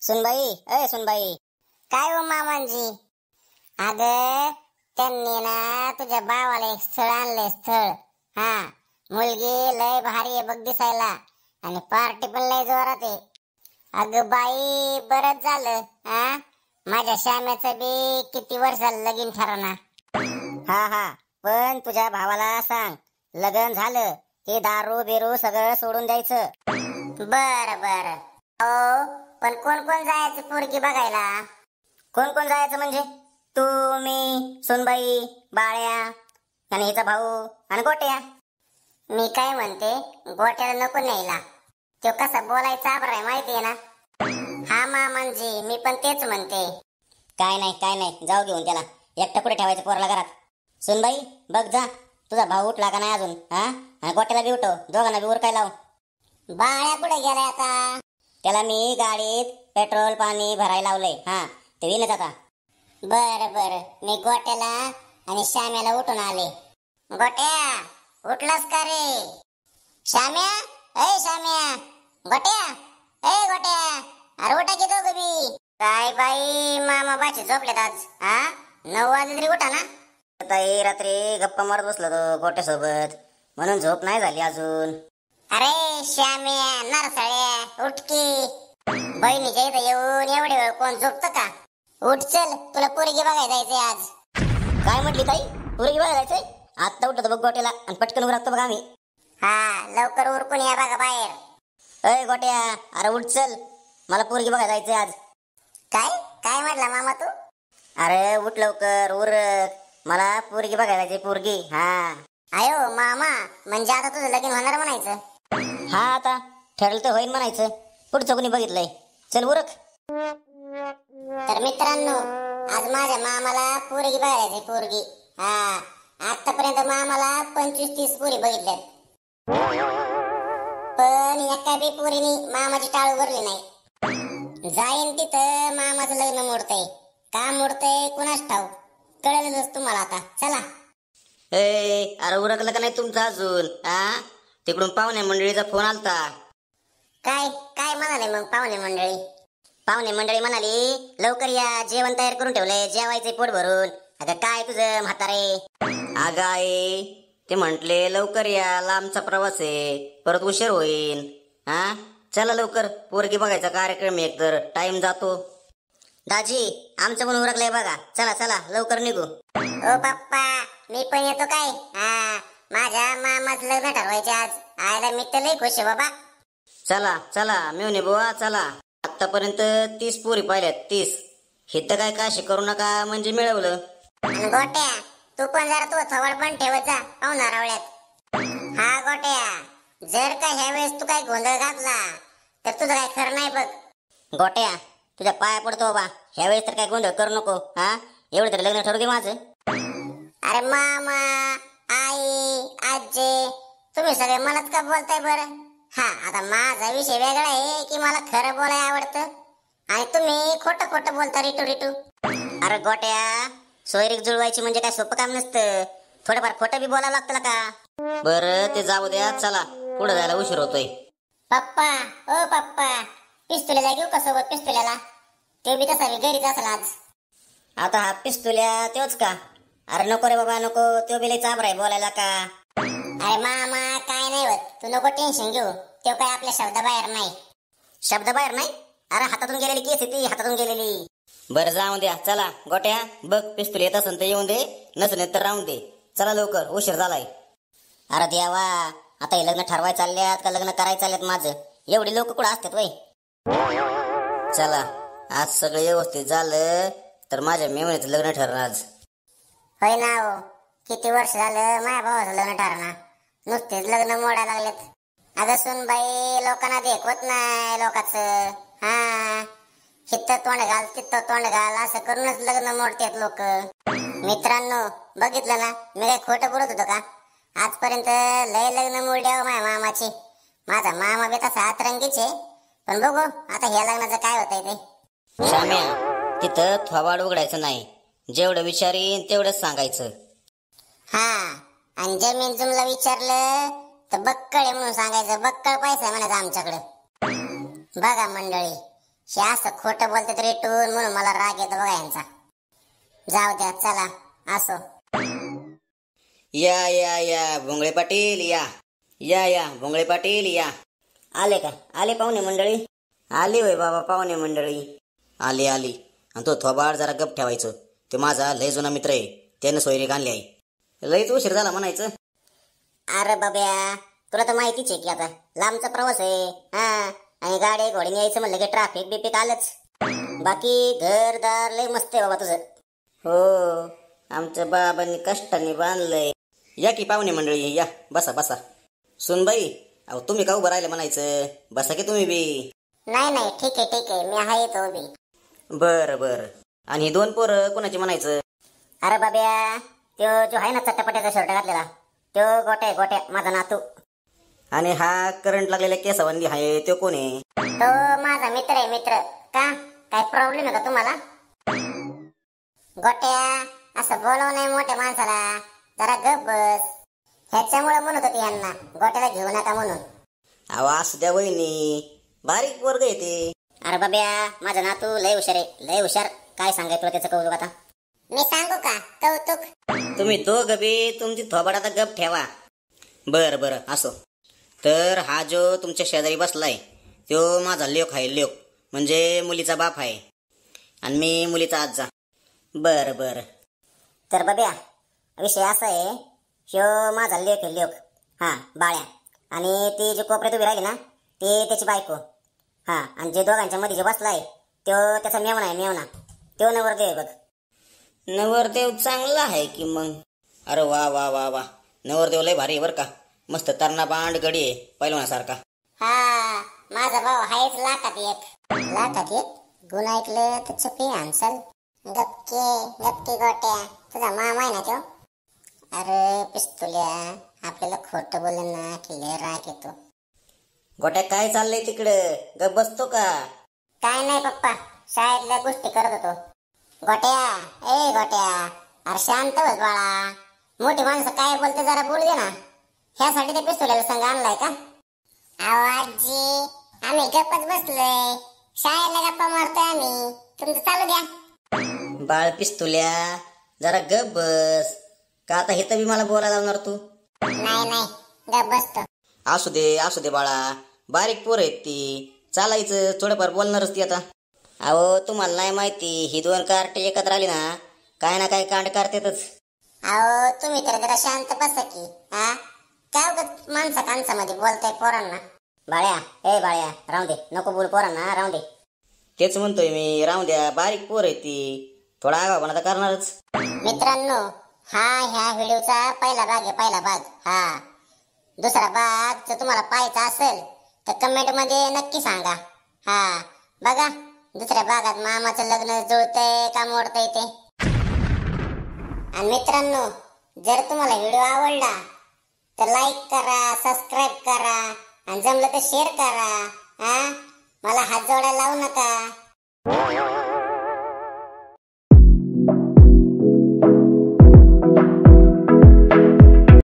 सुनबाई, अय सुनबाई. काय हो मामांजी? अगं त्यांनी ना तुझ्या भावाला एक स्थळ आणलंय, स्थळ. हा, मुलगी लय भारी आहे बघ दिसायला, आणि पार्टी पण लय जोरात आहे. अगं बाई, बरंच झालं. हा, माझ्या श्याम्याचं बी किती वर्ष झालं लगीन ठरवणार. हा हा, पण तुझ्या भावाला सांग, लग्न झालं हे दारू बिरू सगळं सोडून द्यायचं. बर बर. हो, पण कोण कोण जायचं पोरगी बघायला? कोण कोण जायचं म्हणजे? तू, मी, सुनबाई, बाळ्या आणि हिचा भाऊ आणि गोट्या. मी काय म्हणते, गोट्याला नको न्यायला. तो कसा बोलायचा आबरा आहे माहितीये ना. हा मामांजी, मी पण तेच म्हणते. काय नाही, जाऊ घेऊन त्याला. एकटा कुठे ठेवायचं पोराला घरात? सुनबाई, बघ जा, तुझा भाऊ उठला का नाही अजून. हा, आणि गोट्याला बी उठव, दोघांना बी उरकाय लाव. बाळ्या कुठे गेलाय आता? त्याला मी गाडीत पेट्रोल पाणी भरायला लावलंय. हा, ते विनच आता. बर बर, मी गोट्याला आणि श्याम्याला उठून आले. गोट्या, उठलास का रे? श्याम्या, ए श्याम्या, गोट्या, ए गोट्या, अरे उठा की दोघं बी. काय बाई, मामा बाची झोपलेत आज. हा, 9 वाजले तरी उठा ना. ताई, रात्री गप्पा मारत बसलो तो गोट्यासोबत, म्हणून झोप नाही झाली अजून. अरे श्याम्या, नरसाळ्या, उठ की. बहिणीच्या इथं येऊन एवढे वेळ कोण झोपत का? उठ, चल, तुला पोरगी बघायला जायचंय आज. काय म्हटली ताई? पोरगी बघायला जायचंय? आत्ता उठतो बघ गोट्याला आणि पटकन उरकतो बघ आम्ही. हा, लवकर उरकून या बघा बाहेर. अय गोट्या, अरे उठ चल, मला पोरगी बघायला जायचंय आज. काय काय म्हटला मामा तू? अरे उठ लवकर, उरक, मला पोरगी बघायला जायचंय, पोरगी. हा. आयो मामा, म्हणजे आता तुझं लगीन होणार म्हणायचं? हा, आता ठरलं तर होईल म्हणायचं. पुढचं कोणी बघितलंय? चल उरक. तर मित्रांनो, आज माझ्या मामाला पोरगी बघायची, पोरगी. हा, आतापर्यंत मामाला 25-30 पोरी बघितल्यात, पण एका बी पोरीने मामाची टाळ उरली नाही. जाईन तिथं मामाचं लग्न मोडतंय. का मोडतंय कुणास ठाऊक, कळेलच तुम्हाला आता. चला. ए, अरे उरकलं का नाही तुमचं अजून? हा, तिकडून पाहुणे मंडळीचा फोन आलता. काय काय म्हणाले मग पाहुणे मंडळी? पाहुणे मंडळी म्हणाली, लवकर या, जेवण तयार करून ठेवलंय, जेवायचे पोट भरून. अगं काय तुझं म्हातारे? अगं आई, ते म्हंटले लवकर या, लांबचा प्रवास आहे, परत उशीर होईल. हा, चला लवकर, पोरगी बघायचा कार्यक्रम एक तर टाइम जातो. दाजी, आमचं पण उरकलंय बघा, चला चला लवकर निघू. ओ पप्पा, मी पण येतो काय? हा, माझ्या मामाचं लग्न ठरवायचे आज. आयला मी तर लय खुश आहे बाबा. चला चला मेवणे बुवा, चला. आतापर्यंत 30 पोरी पाहिल्यात, 30. हे तर काय काशी करू नका म्हणजे मिळवलं. गोट्या, तू पण जरा तू थवड पण ठेवत जा पाहुणा रावळ्यात. हा गोट्या, जर का ह्या वेळेस तू काय गोंधळ घातला तर तुझं काय खरं नाही बघ. गोट्या, तुझ्या पाया पडतो बाबा, ह्या वेळेस तर काय गोंधळ करू नको. हा, एवढं तरी लग्न ठरू दे माझं. अरे मामा, आई, आजी, तुम्ही सगळे मलाच का बोलताय बरं? हा, आता माझा विषय वेगळा आहे की मला खरं बोलायला आवडतं, आणि तुम्ही खोटं खोटं बोलता रिटू रिटू. अरे गोट्या, सोयरीक जुळवायची म्हणजे काय सोपं काम नसतं, थोडंफार खोटं बी बोलावं लागतं का? बरं, ते जाऊ द्या, चला पुढे जायला उशीर होतोय. पप्पा, ओ पप्पा, पिस्तुल्याला घेऊ का सोबत? पिस्तुल्याला ते बी तसा घरीच असेल आज. आता हा पिस्तुल्या तोच का? अरे नको रे बाबा, नको, तो बी लय चाबरा आहे बोलायला का. अरे मामा, काय नाही होत, तू नको टेन्शन घेऊ, तो काय आपल्या शब्दाबाहेर नाही. शब्दाबाहेर नाही? अरे हातातून गेलेली केस ती, हातातून गेलेली. बरं जाऊ द्या, चला गोट्या, बघ पिस्तूल येत असेल तर येऊन दे, नसेल तर राहून दे. चला लवकर, उशीर झालाय. अरे देवा, आता हे लग्न ठरवाय चालल्यात का लग्न करायला चालल्यात माझं? एवढी लोक कुठं असतात वय? चला, आज सगळं व्यवस्थित झालं तर माझ्या मेवणीचं लग्न ठरणार आज. होय ना हो, किती वर्ष झालं माझ्या भावाचं लग्न ठरणार, नुसतेच लग्न मोडायला लागलेत. अगं सुनबाई, लोकांना देखवत नाही लोकांचं. हा, हिथं तोंड घाल तिथं तोंड घाल असं करूनच लग्न मोडतात लोक. मित्रांनो, बघितलं ना, मी काय खोटं बोलत होतो का? आजपर्यंत लय लग्न मोडले हो माझ्या मामाची. माझा मामा बी तसा अतरंगीचे, पण बघू आता ह्या लग्नाचं काय होतंय ते. शाम्या, तिथं थोबाड उघडायचं नाही, जेवढं विचारीन तेवढंच सांगायचं. हा, आणि जमीन जुमला विचारलं तर बक्कळ आहे म्हणून सांगायचं. बक्कळ पैसा आहे म्हणायचं आमच्याकडे. बघा मंडळी, हे असं खोटं बोलतात रेटून म्हणून मला राग येतो बघा यांचा. जाऊ द्या, चला असो. या या या भोंगळे पाटील या या या भोंगळे पाटील या. आले का? आले पाहुणे मंडळी? आली होय बाबा पाहुणे मंडळी. आली आली. आणि तो थोबाड जरा गप ठेवायचं. तो माझा लय जुना मित्र आहे, त्यानं सोयरी आणली आहे. लयच उशीर झाला म्हणायचं. अरे बाब्या, तुला तर माहितीच आहे की आता लांबचा प्रवास आहे. हा, आणि गाडी घोडीने यायचं म्हणलं की ट्रॅफिक बिपिक आलंच. बाकी घरदार लय मस्त आहे बाबा तुझं. हो, आमच्या बाबांनी कष्टाने बांधलंय. या की पाहुणे मंडळी या, बसा बसा. सुनबाई, अहो तुम्ही का उभं राहिलं म्हणायचं? बसा की तुम्ही बी. नाही नाही, ठीक आहे ठीक आहे, मी आहे तो बी. बरं बरं. आणि ही दोन पोरं कोणाची म्हणायचं? अरे बाब्या, तो जो आहे ना चट्टापट्याचा शर्ट घातलेला, तो गोट्या गोट्या माझा नातू. आणि हा करंट लागलेला केसावंदी आहे तो कोण आहे? तो माझा मित्र आहे, मित्र. का काय प्रॉब्लेम आहे का तुम्हाला? गोट्या, असं बोलव नाही मोठ्या माणसाला, जरा गप बस. ह्याच्यामुळे म्हणत होती यांना गोट्याला घेऊ नका म्हणून. अहो असू द्या वहिनी, बारीक वर्ग येते. अरे बाब्या, माझा नातू लय हुशार आहे, लय हुशार. काय सांगाय तुला त्याचं कौतुक आता? मी सांगू का कौतुक? तुम्ही दोघं बी तुमची थोबाड आता गप ठेवा. बरं बरं असो. तर हा जो तुमच्या शेजारी बसलाय तो माझा लेक आहे, लेक म्हणजे मुलीचा बाप आहे. आणि मी मुलीचा आजा. बरं बरं. तर बाब्या, विषय असा आहे, ह्यो माझा लेक आहे, लेक. हा, बाळ्या. आणि ती जी कोपऱ्यात उभी राहिली ना, ती त्याची बायको. हा, आणि जे दोघांच्या मध्ये जे बसलाय तो त्याचा मेवणा आहे, मेवणा. तो नवरदेव आहे बघ. नवरदेव चांगला आहे की मग. अरे वा वा वा वा, नवरदेव लय भारी आहे बरं का. मस्त तरणा बांड गडी आहे पैलवानासारखा. हा, माझा भाऊ आहेच लाखात एक. लाखात एक गुण ऐकलं तर चुकी आणसल. गपके गपके गोट्या, तुझा मामा आहे ना तो? अरे पिस्तुल्या, आपल्याला खोटं बोललं ना की लय राग येतो. गोट्या काय चाललंय तिकडं? गप बसतो का? काय नाही पप्पा, शाळेतल्या गोष्टी करत होतो. गोट्या, ए गोट्या, अरे शांत बस बाळा. मोठी माणसं काय बोलते जरा बोलू दे ना. ह्यासाठी ते पिस्तुल्याला संग आणलाय का? अहो आजी, आम्ही गप्पच बसलोय. शाळेला गप्पा मारतोय आम्ही. तुमचं चालू द्या. बाळ पिस्तुल्या, जरा गप बस. का आता हे तर बी मला बोलायला लावणार तू? नाही नाही, गप बसतो. असू दे बाळा, बारीक पोर आहेत ती. चालायचं, थोडंफार बोलणारच ती आता. अहो तुम्हाला नाही माहिती, ही दोन कार्टे एकत्र आली ना काय ना काय कांड करतातच. अहो तुम्ही तर जरा शांत बसा की. हा, काय उगाच माणसा कांसामध्ये बोलताय पोरांना. बाळ्या, ए बाळ्या, राहू दे, नको बोल पोरांना, राहू दे. तेच म्हणतोय मी, राहू द्या, बारीक पोर आहे ती. थोडा आगाऊपणा तर करणारच. मित्रांनो, हा ह्या व्हिडिओचा पहिला भाग आहे, पहिला भाग. हा, दुसरा भाग जर तुम्हाला पाहायचा असेल तर कमेंट मध्ये नक्की सांगा. हा, बघा दुसऱ्या भागात मामाचं लग्न जुळतंय का मोडतंय ते. आणि मित्रांनो, जर तुम्हाला व्हिडिओ आवडला तर लाईक करा, सबस्क्राईब करा, आणि जमलं तर शेअर करा. हा, मला हात जोडायला लावू नका.